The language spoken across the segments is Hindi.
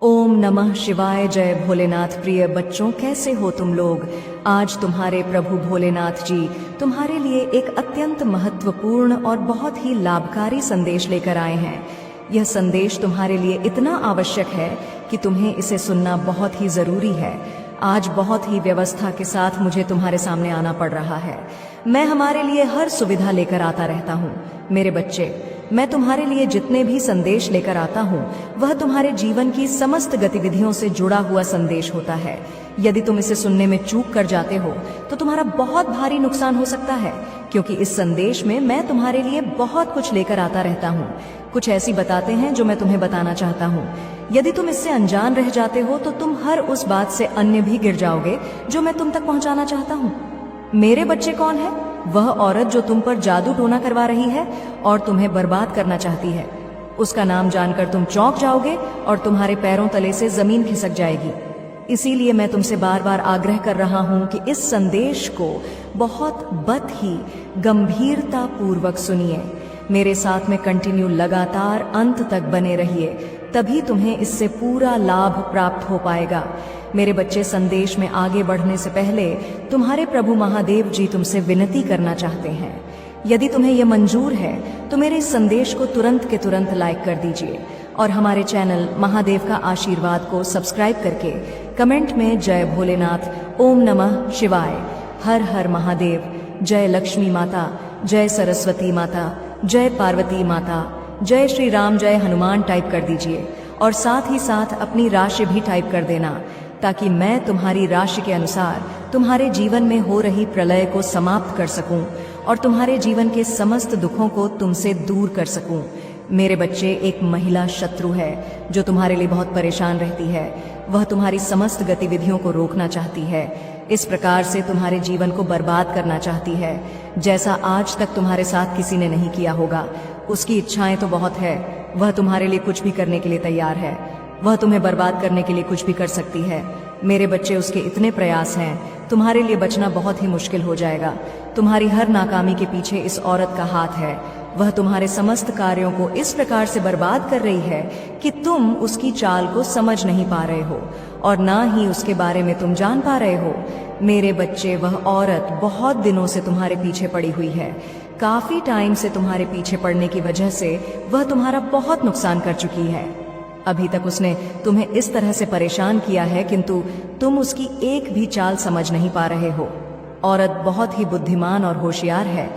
ओम नमः शिवाय। जय भोलेनाथ। प्रिय बच्चों, कैसे हो तुम लोग। आज तुम्हारे प्रभु भोलेनाथ जी तुम्हारे लिए एक अत्यंत महत्वपूर्ण और बहुत ही लाभकारी संदेश लेकर आए हैं। यह संदेश तुम्हारे लिए इतना आवश्यक है कि तुम्हें इसे सुनना बहुत ही जरूरी है। आज बहुत ही व्यवस्था के साथ मुझे तुम्हारे सामने आना पड़ रहा है। मैं हमारे लिए हर सुविधा लेकर आता रहता हूँ। मेरे बच्चे, मैं तुम्हारे लिए जितने भी संदेश लेकर आता हूँ वह तुम्हारे जीवन की समस्त गतिविधियों से जुड़ा हुआ संदेश होता है। यदि तुम इसे सुनने में चूक कर जाते हो तो तुम्हारा बहुत भारी नुकसान हो सकता है, क्योंकि इस संदेश में मैं तुम्हारे लिए बहुत कुछ लेकर आता रहता हूँ। कुछ ऐसी बातें हैं जो मैं तुम्हें बताना चाहता हूँ। यदि तुम इससे अनजान रह जाते हो तो तुम हर उस बात से अन्य भी गिर जाओगे जो मैं तुम तक पहुँचाना चाहता हूँ। मेरे बच्चे, कौन है वह औरत जो तुम पर जादू टोना करवा रही है और तुम्हें बर्बाद करना चाहती है? उसका नाम जानकर तुम चौंक जाओगे और तुम्हारे पैरों तले से जमीन खिसक जाएगी। इसीलिए मैं तुमसे बार बार आग्रह कर रहा हूं कि इस संदेश को बहुत ही गंभीरता पूर्वक सुनिए। मेरे साथ में कंटिन्यू लगातार अंत तक बने रहिए, तभी तुम्हें इससे पूरा लाभ प्राप्त हो पाएगा। मेरे बच्चे, संदेश में आगे बढ़ने से पहले तुम्हारे प्रभु महादेव जी तुमसे विनती करना चाहते हैं। यदि तुम्हें यह मंजूर है तो मेरे इस संदेश को तुरंत के तुरंत लाइक कर दीजिए और हमारे चैनल महादेव का आशीर्वाद को सब्सक्राइब करके कमेंट में जय भोलेनाथ, ओम नमः शिवाय, हर हर महादेव, जय लक्ष्मी माता, जय सरस्वती माता, जय पार्वती माता, जय श्री राम, जय हनुमान टाइप कर दीजिए और साथ ही साथ अपनी राशि भी टाइप कर देना, ताकि मैं तुम्हारी राशि के अनुसार तुम्हारे जीवन में हो रही प्रलय को समाप्त कर सकूं और तुम्हारे जीवन के समस्त दुखों को तुमसे दूर कर सकूं। मेरे बच्चे, एक महिला शत्रु है जो तुम्हारे लिए बहुत परेशान रहती है। वह तुम्हारी समस्त गतिविधियों को रोकना चाहती है, इस प्रकार से तुम्हारे जीवन को बर्बाद करना चाहती है, जैसा आज तक तुम्हारे साथ किसी ने नहीं किया होगा। उसकी इच्छाएं तो बहुत है, वह तुम्हारे लिए कुछ भी करने के लिए तैयार है। वह तुम्हें बर्बाद करने के लिए कुछ भी कर सकती है। मेरे बच्चे, उसके इतने प्रयास हैं, तुम्हारे लिए बचना बहुत ही मुश्किल हो जाएगा। तुम्हारी हर नाकामी के पीछे इस औरत का हाथ है। वह तुम्हारे समस्त कार्यों को इस प्रकार से बर्बाद कर रही है कि तुम उसकी चाल को समझ नहीं पा रहे हो और ना ही उसके बारे में तुम जान पा रहे हो। मेरे बच्चे, वह औरत बहुत दिनों से तुम्हारे पीछे पड़ी हुई है। काफी टाइम से तुम्हारे पीछे पड़ने की वजह से वह तुम्हारा बहुत नुकसान कर चुकी है। अभी तक उसने तुम्हें इस तरह से परेशान किया है, किंतु तुम उसकी एक भी चाल समझ नहीं पा रहे हो। औरत बहुत ही बुद्धिमान और होशियार है।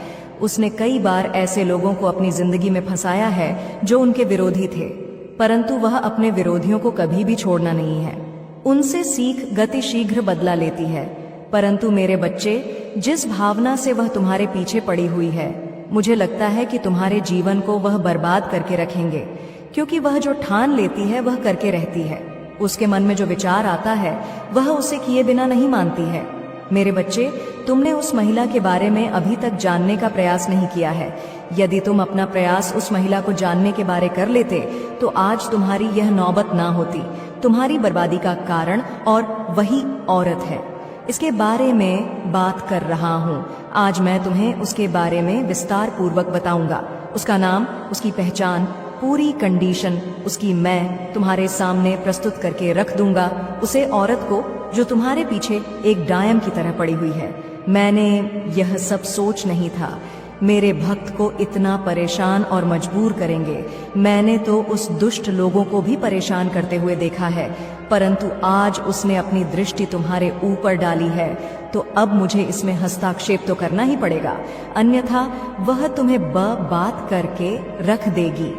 उसने कई बार ऐसे लोगों को अपनी जिंदगी में फंसाया है जो उनके विरोधी थे, परंतु वह अपने विरोधियों को कभी भी छोड़ना नहीं है। उनसे सीख गति शीघ्र बदला लेती है। परंतु मेरे बच्चे, जिस भावना से वह तुम्हारे पीछे पड़ी हुई है, मुझे लगता है कि तुम्हारे जीवन को वह बर्बाद करके रखेंगे, क्योंकि वह जो ठान लेती है वह करके रहती है। उसके मन में जो विचार आता है वह उसे किए बिना नहीं मानती है। मेरे बच्चे, तुमने उस महिला के बारे में अभी तक जानने का प्रयास नहीं किया है। यदि तुम अपना प्रयास उस महिला को जानने के बारे कर लेते तो आज तुम्हारी यह नौबत ना होती। तुम्हारी बर्बादी का कारण और वही औरत है। इसके बारे में बात कर रहा हूँ। आज मैं तुम्हें उसके बारे में विस्तार पूर्वक बताऊंगा। उसका नाम, उसकी पहचान, पूरी कंडीशन उसकी मैं तुम्हारे सामने प्रस्तुत करके रख दूंगा। उसे औरत को जो तुम्हारे पीछे एक डायन की तरह पड़ी हुई है। मैंने यह सब सोच नहीं था मेरे भक्त को इतना परेशान और मजबूर करेंगे। मैंने तो उस दुष्ट लोगों को भी परेशान करते हुए देखा है, परंतु आज उसने अपनी दृष्टि तुम्हारे ऊपर डाली है, तो अब मुझे इसमें हस्तक्षेप तो करना ही पड़ेगा, अन्यथा वह तुम्हें बात करके रख देगी।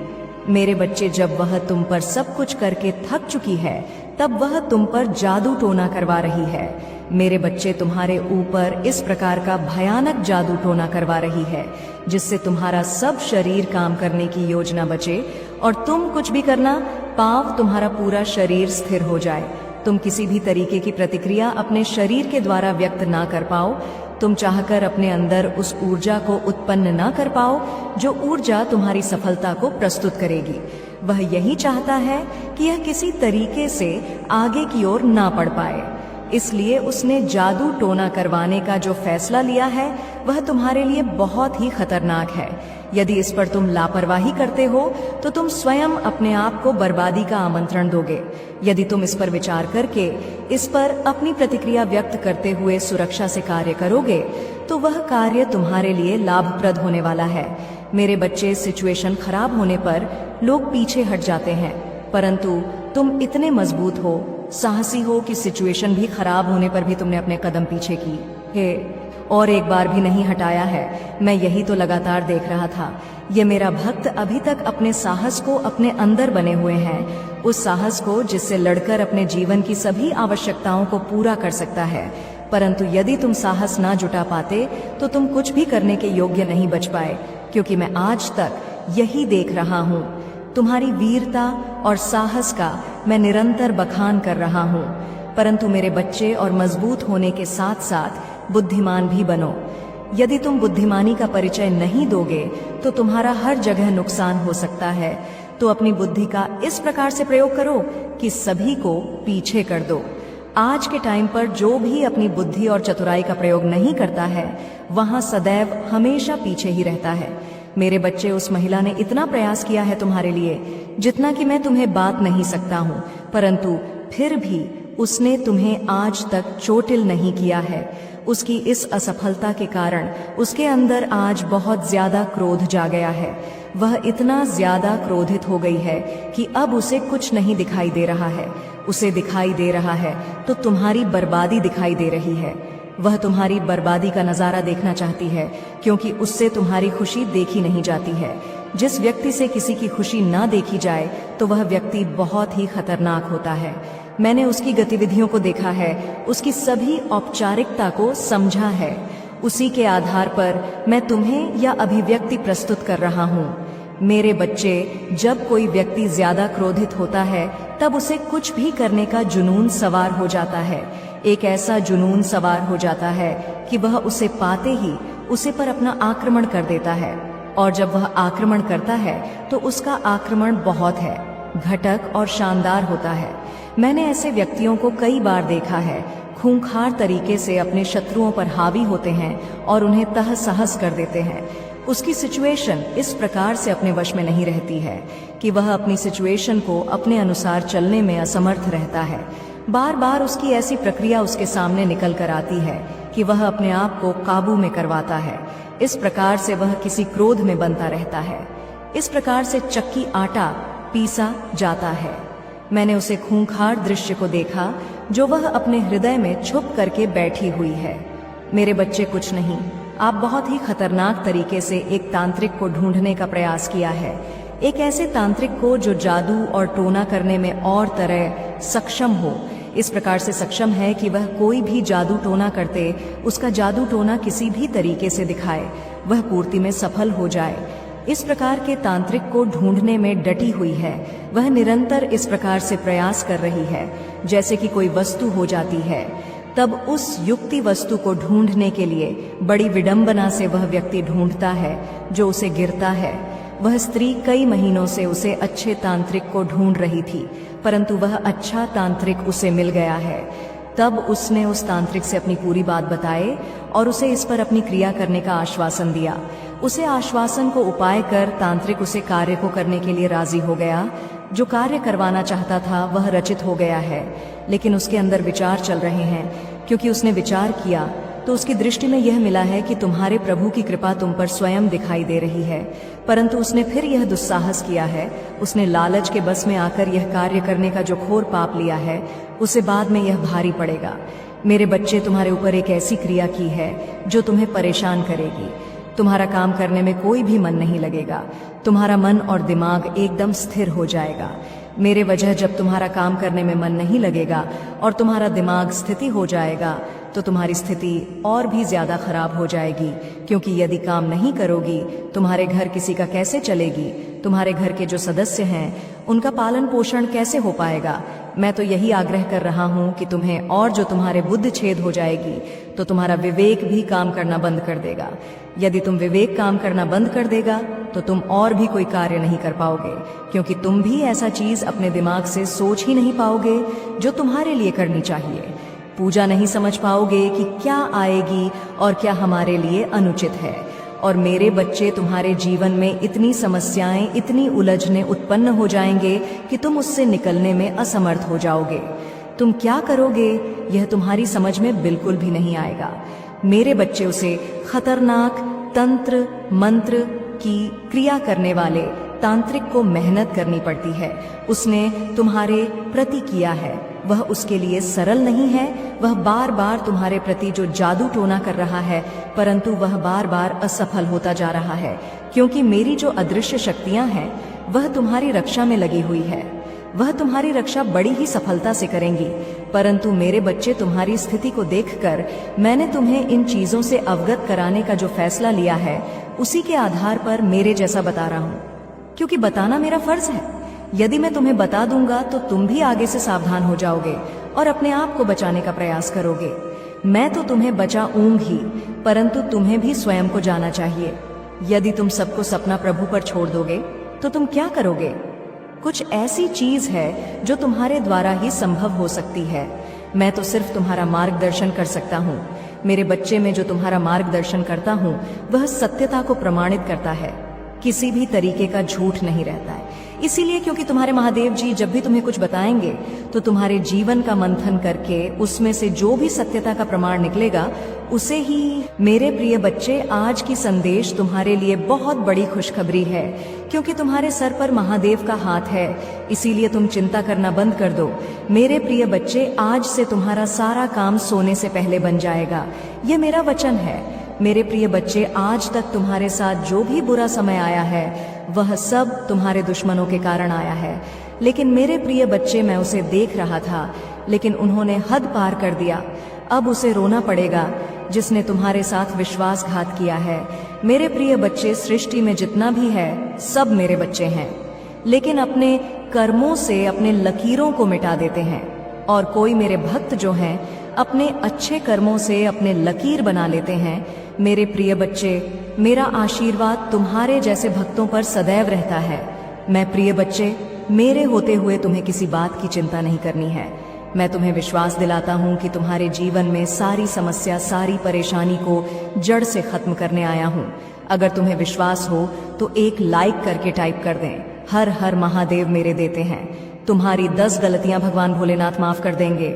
मेरे बच्चे, जब वह तुम पर सब कुछ करके थक चुकी है तब वह तुम पर जादू टोना करवा रही है। मेरे बच्चे, तुम्हारे ऊपर इस प्रकार का भयानक जादू टोना करवा रही है जिससे तुम्हारा सब शरीर काम करने की योजना बचे और तुम कुछ भी करना पाओ, तुम्हारा पूरा शरीर स्थिर हो जाए। तुम किसी भी तरीके की प्रतिक्रिया अपने शरीर के द्वारा व्यक्त ना कर पाओ। तुम चाहकर अपने अंदर उस ऊर्जा को उत्पन्न ना कर पाओ जो ऊर्जा तुम्हारी सफलता को प्रस्तुत करेगी। वह यही चाहता है कि यह किसी तरीके से आगे की ओर ना बढ़ पाए। इसलिए उसने जादू टोना करवाने का जो फैसला लिया है वह तुम्हारे लिए बहुत ही खतरनाक है। यदि इस पर तुम लापरवाही करते हो तो तुम स्वयं अपने आप को बर्बादी का आमंत्रण दोगे। यदि तुम इस पर विचार करके इस पर अपनी प्रतिक्रिया व्यक्त करते हुए सुरक्षा से कार्य करोगे तो वह कार्य तुम्हारे लिए लाभप्रद होने वाला है। मेरे बच्चे, सिचुएशन खराब होने पर लोग पीछे हट जाते हैं, परंतु तुम इतने मजबूत हो, साहसी हो कि सिचुएशन भी खराब होने पर भी तुमने अपने कदम पीछे की है और एक बार भी नहीं हटाया है। मैं यही तो लगातार देख रहा था। ये मेरा भक्त अभी तक अपने साहस को अपने अंदर बने हुए हैं, उस साहस को जिससे लड़कर अपने जीवन की सभी आवश्यकताओं को पूरा कर सकता है। परंतु यदि तुम साहस ना जुटा पाते तो तुम कुछ भी करने के योग्य नहीं बच पाए, क्योंकि मैं आज तक यही देख रहा हूँ। तुम्हारी वीरता और साहस का मैं निरंतर बखान कर रहा हूँ। परंतु मेरे बच्चे, और मजबूत होने के साथ साथ बुद्धिमान भी बनो। यदि तुम बुद्धिमानी का परिचय नहीं दोगे तो तुम्हारा हर जगह नुकसान हो सकता है। तो अपनी बुद्धि का इस प्रकार से प्रयोग करो कि सभी को पीछे कर दो। आज के टाइम पर जो भी अपनी बुद्धि और चतुराई का प्रयोग नहीं करता है वहां सदैव हमेशा पीछे ही रहता है। मेरे बच्चे, उस महिला ने इतना प्रयास किया है तुम्हारे लिए जितना कि मैं तुम्हें बात नहीं सकता हूँ, परंतु फिर भी उसने तुम्हें आज तक चोटिल नहीं किया है। उसकी इस असफलता के कारण उसके अंदर आज बहुत ज्यादा क्रोध जा गया है। वह इतना ज्यादा क्रोधित हो गई है कि अब उसे कुछ नहीं दिखाई दे रहा है। उसे दिखाई दे रहा है तो तुम्हारी बर्बादी दिखाई दे रही है। वह तुम्हारी बर्बादी का नजारा देखना चाहती है, क्योंकि उससे तुम्हारी खुशी देखी नहीं जाती है। जिस व्यक्ति से किसी की खुशी ना देखी जाए तो वह व्यक्ति बहुत ही खतरनाक होता है। मैंने उसकी गतिविधियों को देखा है, उसकी सभी औपचारिकता को समझा है। उसी के आधार पर मैं तुम्हें यह अभिव्यक्ति प्रस्तुत कर रहा हूँ। मेरे बच्चे, जब कोई व्यक्ति ज्यादा क्रोधित होता है तब उसे कुछ भी करने का जुनून सवार हो जाता है। एक ऐसा जुनून सवार हो जाता है कि वह उसे पाते ही उसे पर अपना आक्रमण कर देता है, और जब वह आक्रमण करता है तो उसका आक्रमण बहुत है, घटक और शानदार होता है। मैंने ऐसे व्यक्तियों को कई बार देखा है, खूंखार तरीके से अपने शत्रुओं पर हावी होते हैं और उन्हें तहस-सहस कर देते हैं। उसकी सिचुएशन इस प्रकार से अपने वश में नहीं रहती है कि वह अपनी सिचुएशन को अपने अनुसार चलने में असमर्थ रहता है। बार बार उसकी ऐसी प्रक्रिया उसके सामने निकल कर आती है कि वह अपने आप को काबू में करवाता है। इस प्रकार से वह किसी क्रोध में बनता रहता है। इस प्रकार से चक्की आटा पीसा जाता है। मैंने उसे खूंखार दृश्य को देखा जो वह अपने हृदय में छुप करके बैठी हुई है। मेरे बच्चे, कुछ नहीं, आप बहुत ही खतरनाक तरीके से एक तांत्रिक को ढूंढने का प्रयास किया है। एक ऐसे तांत्रिक को जो जादू और टोना करने में और तरह सक्षम हो। इस प्रकार से सक्षम है कि वह कोई भी जादू टोना करते उसका जादू टोना किसी भी तरीके से दिखाए, वह पूर्ति में सफल हो जाए। इस प्रकार के तांत्रिक को ढूंढने में डटी हुई है। वह निरंतर इस प्रकार से प्रयास कर रही है जैसे कि कोई वस्तु हो जाती है, तब उस युक्ति वस्तु को ढूंढने के लिए बड़ी विडंबना से वह व्यक्ति ढूंढता है जो उसे गिरता है। वह स्त्री कई महीनों से उसे अच्छे तांत्रिक को ढूंढ रही थी, परंतु वह अच्छा तांत्रिक उसे मिल गया है। तब उसने उस तांत्रिक से अपनी पूरी बात बताई और उसे इस पर अपनी क्रिया करने का आश्वासन दिया। उसे आश्वासन को उपाय कर तांत्रिक उसे कार्य को करने के लिए राजी हो गया। जो कार्य करवाना चाहता था वह रचित हो गया है, लेकिन उसके अंदर विचार चल रहे हैं। क्योंकि उसने विचार किया तो उसकी दृष्टि में यह मिला है कि तुम्हारे प्रभु की कृपा तुम पर स्वयं दिखाई दे रही है, परंतु उसने फिर यह दुस्साहस किया है। उसने लालच के बस में आकर यह कार्य करने का जो घोर पाप लिया है, उसे बाद में यह भारी पड़ेगा। मेरे बच्चे, तुम्हारे ऊपर एक ऐसी क्रिया की है जो तुम्हें परेशान करेगी। तुम्हारा काम करने में कोई भी मन नहीं लगेगा। तुम्हारा मन और दिमाग एकदम स्थिर हो जाएगा। मेरे वजह जब तुम्हारा काम करने में मन नहीं लगेगा और तुम्हारा दिमाग स्थिति हो जाएगा तो तुम्हारी स्थिति और भी ज्यादा खराब हो जाएगी। क्योंकि यदि काम नहीं करोगी, तुम्हारे घर किसी का कैसे चलेगी? तुम्हारे घर के जो सदस्य हैं उनका पालन पोषण कैसे हो पाएगा? मैं तो यही आग्रह कर रहा हूँ कि तुम्हें, और जो तुम्हारे बुद्धि छेद हो जाएगी तो तुम्हारा विवेक भी काम करना बंद कर देगा। यदि तुम विवेक काम करना बंद कर देगा तो तुम और भी कोई कार्य नहीं कर पाओगे, क्योंकि तुम भी ऐसा चीज अपने दिमाग से सोच ही नहीं पाओगे जो तुम्हारे लिए करनी चाहिए। पूजा नहीं समझ पाओगे कि क्या आएगी और क्या हमारे लिए अनुचित है। और मेरे बच्चे तुम्हारे जीवन में इतनी समस्याएं, इतनी उलझने उत्पन्न हो जाएंगे कि तुम उससे निकलने में असमर्थ हो जाओगे। तुम क्या करोगे यह तुम्हारी समझ में बिल्कुल भी नहीं आएगा। मेरे बच्चे उसे खतरनाक तंत्र मंत्र की क्रिया करने वाले तांत्रिक को मेहनत करनी पड़ती है। उसने तुम्हारे प्रति किया है, वह उसके लिए सरल नहीं है। वह बार बार तुम्हारे प्रति जो जादू टोना कर रहा है, परंतु वह बार बार असफल होता जा रहा है, क्योंकि मेरी जो अदृश्य शक्तियां हैं वह तुम्हारी रक्षा में लगी हुई है। वह तुम्हारी रक्षा बड़ी ही सफलता से करेंगी, परंतु मेरे बच्चे तुम्हारी स्थिति को देखकर मैंने तुम्हें इन चीजों से अवगत कराने का जो फैसला लिया है, उसी के आधार पर मेरे जैसा बता रहा हूँ, क्योंकि बताना मेरा फर्ज है। यदि मैं तुम्हें बता दूंगा तो तुम भी आगे से सावधान हो जाओगे और अपने आप को बचाने का प्रयास करोगे। मैं तो तुम्हें बचाऊंगी, परंतु तुम्हें भी स्वयं को जाना चाहिए। यदि तुम सबको सपना प्रभु पर छोड़ दोगे तो तुम क्या करोगे? कुछ ऐसी चीज है जो तुम्हारे द्वारा ही संभव हो सकती है। मैं तो सिर्फ तुम्हारा मार्गदर्शन कर सकता हूँ। मेरे बच्चे में जो तुम्हारा मार्गदर्शन करता हूँ वह सत्यता को प्रमाणित करता है, किसी भी तरीके का झूठ नहीं रहता है। इसीलिए क्योंकि तुम्हारे महादेव जी जब भी तुम्हें कुछ बताएंगे तो तुम्हारे जीवन का मंथन करके उसमें से जो भी सत्यता का प्रमाण निकलेगा उसे ही। मेरे प्रिय बच्चे, आज की संदेश तुम्हारे लिए बहुत बड़ी खुशखबरी है, क्योंकि तुम्हारे सर पर महादेव का हाथ है। इसीलिए तुम चिंता करना बंद कर दो। मेरे प्रिय बच्चे, आज से तुम्हारा सारा काम सोने से पहले बन जाएगा, ये मेरा वचन है। मेरे प्रिय बच्चे, आज तक तुम्हारे साथ जो भी बुरा समय आया है वह सब तुम्हारे दुश्मनों के कारण आया है। लेकिन मेरे प्रिय बच्चे, मैं उसे देख रहा था, लेकिन उन्होंने हद पार कर दिया। अब उसे रोना पड़ेगा जिसने तुम्हारे साथ विश्वासघात किया है। मेरे प्रिय बच्चे, सृष्टि में जितना भी है सब मेरे बच्चे हैं, लेकिन अपने कर्मों से अपने लकीरों को मिटा देते हैं। और कोई मेरे भक्त जो हैं अपने अच्छे कर्मों से अपने लकीर बना लेते हैं। मेरे प्रिय बच्चे, मेरा आशीर्वाद तुम्हारे जैसे भक्तों पर सदैव रहता है। मैं प्रिय बच्चे, मेरे होते हुए तुम्हें किसी बात की चिंता नहीं करनी है। मैं तुम्हें विश्वास दिलाता हूँ कि तुम्हारे जीवन में सारी समस्या, सारी परेशानी को जड़ से खत्म करने आया हूँ। अगर तुम्हें विश्वास हो तो एक लाइक करके टाइप कर दें, हर हर महादेव मेरे देते हैं। तुम्हारी 10 गलतियां भगवान भोलेनाथ माफ कर देंगे।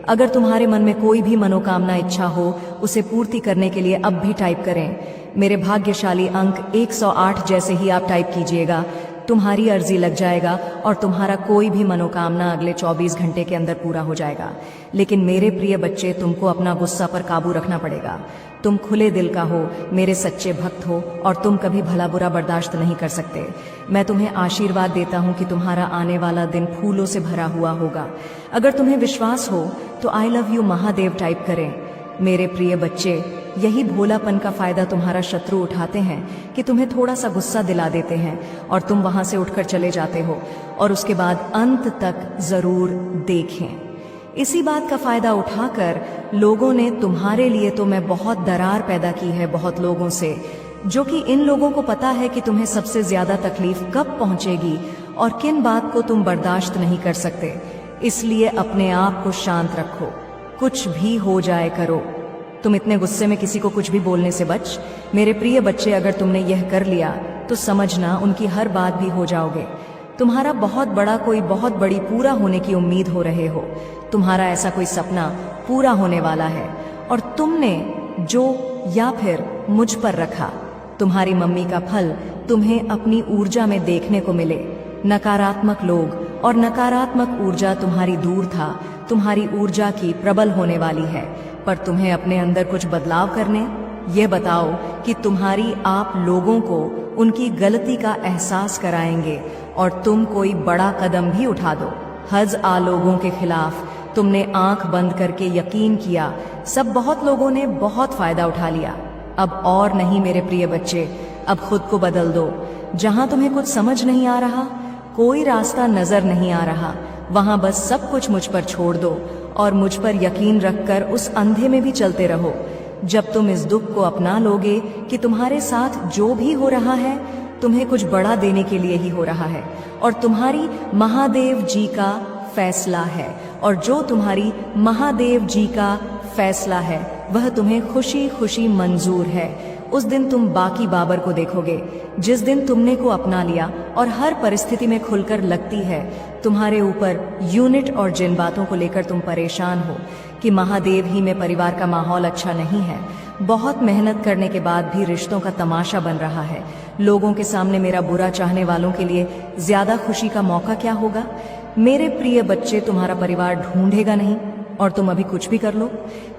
अगर तुम्हारे मन में कोई भी मनोकामना इच्छा हो, उसे पूर्ति करने के लिए अब भी टाइप करें। मेरे भाग्यशाली अंक 108 जैसे ही आप टाइप कीजिएगा, तुम्हारी अर्जी लग जाएगा और तुम्हारा कोई भी मनोकामना अगले 24 घंटे के अंदर पूरा हो जाएगा। लेकिन मेरे प्रिय बच्चे, तुमको अपना गुस्सा पर काबू रखना पड़ेगा। तुम खुले दिल का हो, मेरे सच्चे भक्त हो, और तुम कभी भला बुरा बर्दाश्त नहीं कर सकते। मैं तुम्हें आशीर्वाद देता हूँ कि तुम्हारा आने वाला दिन फूलों से भरा हुआ होगा। अगर तुम्हें विश्वास हो तो I love you Mahadev type करें। मेरे प्रिय बच्चे, यही भोलापन का फायदा तुम्हारा शत्रु उठाते हैं कि तुम्हें थोड़ा सा गुस्सा दिला देते हैं और तुम वहां से उठकर चले जाते हो, और उसके बाद अंत तक जरूर देखें। इसी बात का फायदा उठाकर लोगों ने तुम्हारे लिए तो मैं बहुत दरार पैदा की है, बहुत लोगों से, जो कि इन लोगों को पता है कि तुम्हें सबसे ज्यादा तकलीफ कब पहुंचेगी और किन बात को तुम बर्दाश्त नहीं कर सकते। इसलिए अपने आप को शांत रखो, कुछ भी हो जाए करो। तुम इतने गुस्से में किसी को कुछ भी बोलने से बच। मेरे प्रिय बच्चे, अगर तुमने यह कर लिया तो समझना उनकी हर बात भी हो जाओगे। तुम्हारा बहुत बड़ा, कोई बहुत बड़ी पूरा होने की उम्मीद हो रहे हो। तुम्हारा ऐसा कोई सपना पूरा होने वाला है, और तुमने जो या फिर मुझ पर रखा, तुम्हारी मम्मी का फल तुम्हें अपनी ऊर्जा में देखने को मिले। नकारात्मक लोग और नकारात्मक ऊर्जा तुम्हारी दूर था, तुम्हारी ऊर्जा की प्रबल होने वाली है। पर तुम्हें अपने अंदर कुछ बदलाव करने, ये बताओ कि तुम्हारी आप लोगों को उनकी गलती का एहसास कराएंगे और तुम कोई बड़ा कदम भी उठा दो। हज आ लोगों के खिलाफ तुमने आंख बंद करके यकीन किया, सब बहुत लोगों ने बहुत फायदा उठा लिया। अब और नहीं मेरे प्रिय बच्चे, अब खुद को बदल दो। जहां तुम्हें कुछ समझ नहीं आ रहा, कोई रास्ता नजर नहीं आ रहा, वहां बस सब कुछ मुझ पर छोड़ दो और मुझ पर यकीन रखकर उस अंधे में भी चलते रहो। जब तुम इस दुख को अपना लोगे कि तुम्हारे साथ जो भी हो रहा है तुम्हें कुछ बड़ा देने के लिए ही हो रहा है, और तुम्हारी महादेव जी का फैसला है, और जो तुम्हारी महादेव जी का फैसला है वह तुम्हें खुशी खुशी मंजूर है। उस दिन तुम बाकी बाबर को देखोगे। जिस दिन तुमने को अपना लिया और हर परिस्थिति में खुलकर लगती है तुम्हारे ऊपर यूनिट और जिन बातों को लेकर तुम परेशान हो कि महादेव ही में परिवार का माहौल अच्छा नहीं है, बहुत मेहनत करने के बाद भी रिश्तों का तमाशा बन रहा है, लोगों के सामने मेरा बुरा चाहने वालों के लिए ज्यादा खुशी का मौका क्या होगा। मेरे प्रिय बच्चे, तुम्हारा परिवार ढूंढेगा नहीं और तुम अभी कुछ भी कर लो।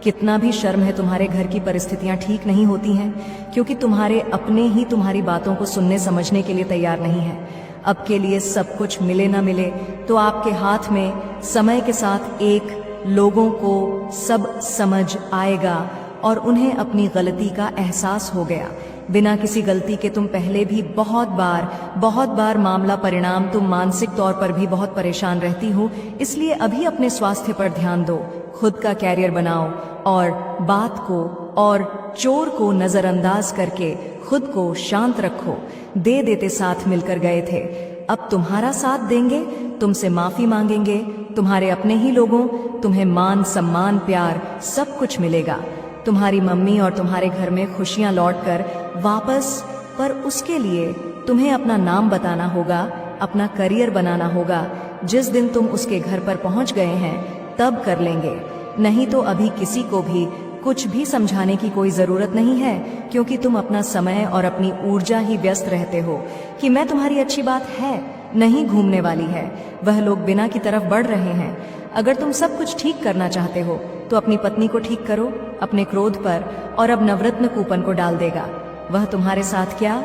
कितना भी शर्म है, तुम्हारे घर की परिस्थितियां ठीक नहीं होती हैं क्योंकि तुम्हारे अपने ही तुम्हारी बातों को सुनने समझने के लिए तैयार नहीं है। अब के लिए सब कुछ मिले ना मिले तो आपके हाथ में समय के साथ एक लोगों को सब समझ आएगा और उन्हें अपनी गलती का एहसास हो गया। बिना किसी गलती के तुम पहले भी बहुत बार मामला परिणाम तुम मानसिक तौर पर भी बहुत परेशान रहती हो। इसलिए अभी अपने स्वास्थ्य पर ध्यान दो, खुद का कैरियर बनाओ और बात को और चोर को नजरअंदाज करके खुद को शांत रखो। दे देते साथ मिलकर गए थे, अब तुम्हारा साथ देंगे, तुमसे माफी मांगेंगे। तुम्हारे अपने ही लोगों, तुम्हें मान सम्मान प्यार सब कुछ मिलेगा। तुम्हारी मम्मी और तुम्हारे घर में खुशियां लौटकर वापस, पर उसके लिए तुम्हें अपना नाम बताना होगा, अपना करियर बनाना होगा। जिस दिन तुम उसके घर पर पहुंच गए हैं तब कर लेंगे, नहीं तो अभी किसी को भी कुछ भी समझाने की कोई जरूरत नहीं है क्योंकि तुम अपना समय और अपनी ऊर्जा ही व्यस्त रहते हो कि मैं तुम्हारी अच्छी बात है नहीं घूमने वाली है। वह लोग बिना की तरफ बढ़ रहे हैं। अगर तुम सब कुछ ठीक करना चाहते हो तो अपनी पत्नी को ठीक करो अपने क्रोध पर, और अब नवरत्न कूपन को डाल देगा। वह तुम्हारे साथ क्या,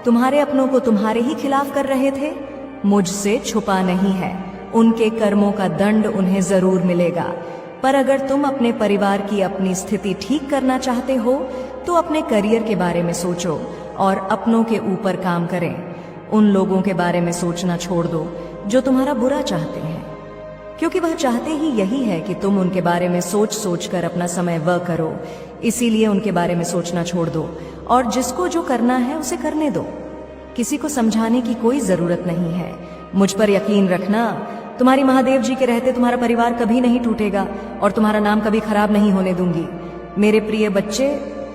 तुम्हारे अपनों को तुम्हारे ही खिलाफ कर रहे थे। मुझसे छुपा नहीं है, उनके कर्मों का दंड उन्हें जरूर मिलेगा। पर अगर तुम अपने परिवार की अपनी स्थिति ठीक करना चाहते हो तो अपने करियर के बारे में सोचो और अपनों के ऊपर काम करें। उन लोगों के बारे में सोचना छोड़ दो जो तुम्हारा बुरा चाहते हैं, क्योंकि वह चाहते ही यही है कि तुम उनके बारे में सोच कर अपना समय व्यय करो। इसीलिए उनके बारे में सोचना छोड़ दो और जिसको जो करना है उसे करने दो। किसी को समझाने की कोई जरूरत नहीं है। मुझ पर यकीन रखना, तुम्हारी महादेव जी के रहते तुम्हारा परिवार कभी नहीं टूटेगा और तुम्हारा नाम कभी खराब नहीं होने दूंगी। मेरे प्रिय बच्चे,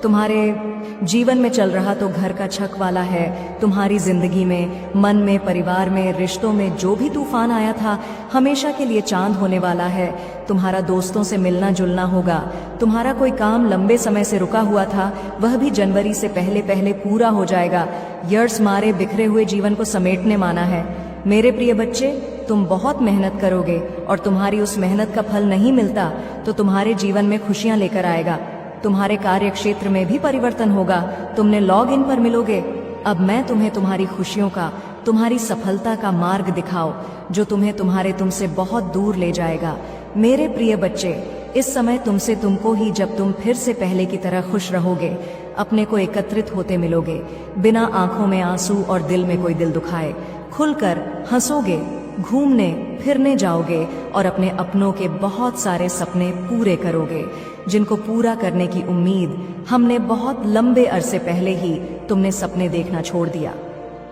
तुम्हारे जीवन में चल रहा तो घर का छक वाला है। तुम्हारी जिंदगी में, मन में, परिवार में, रिश्तों में जो भी तूफान आया था हमेशा के लिए चांद होने वाला है। तुम्हारा दोस्तों से मिलना जुलना होगा। तुम्हारा कोई काम लंबे समय से रुका हुआ था वह भी जनवरी से पहले पूरा हो जाएगा। यर्स मारे बिखरे हुए जीवन को समेटने माना है। मेरे प्रिय बच्चे, तुम बहुत मेहनत करोगे और तुम्हारी उस मेहनत का फल नहीं मिलता तो तुम्हारे जीवन में खुशियां लेकर आएगा। तुम्हारे कार्य क्षेत्र में भी परिवर्तन होगा। तुमने लॉग इन पर मिलोगे। अब मैं तुम्हें तुम्हारी खुशियों का, तुम्हारी सफलता का मार्ग दिखाओ जो तुम्हें तुमसे बहुत दूर ले जाएगा। मेरे प्रिय बच्चे, इस समय तुमसे तुमको ही, जब तुम फिर से पहले की तरह खुश रहोगे, अपने को एकत्रित होते मिलोगे, बिना आंखों में आंसू और दिल में कोई दिल दुखाए, खुलकर हंसोगे, घूमने फिरने जाओगे और अपने अपनों के बहुत सारे सपने पूरे करोगे जिनको पूरा करने की उम्मीद हमने बहुत लंबे अरसे पहले ही तुमने सपने देखना छोड़ दिया।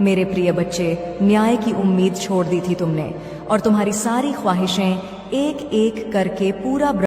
मेरे प्रिय बच्चे, न्याय की उम्मीद छोड़ दी थी तुमने और तुम्हारी सारी ख्वाहिशें एक एक करके पूरा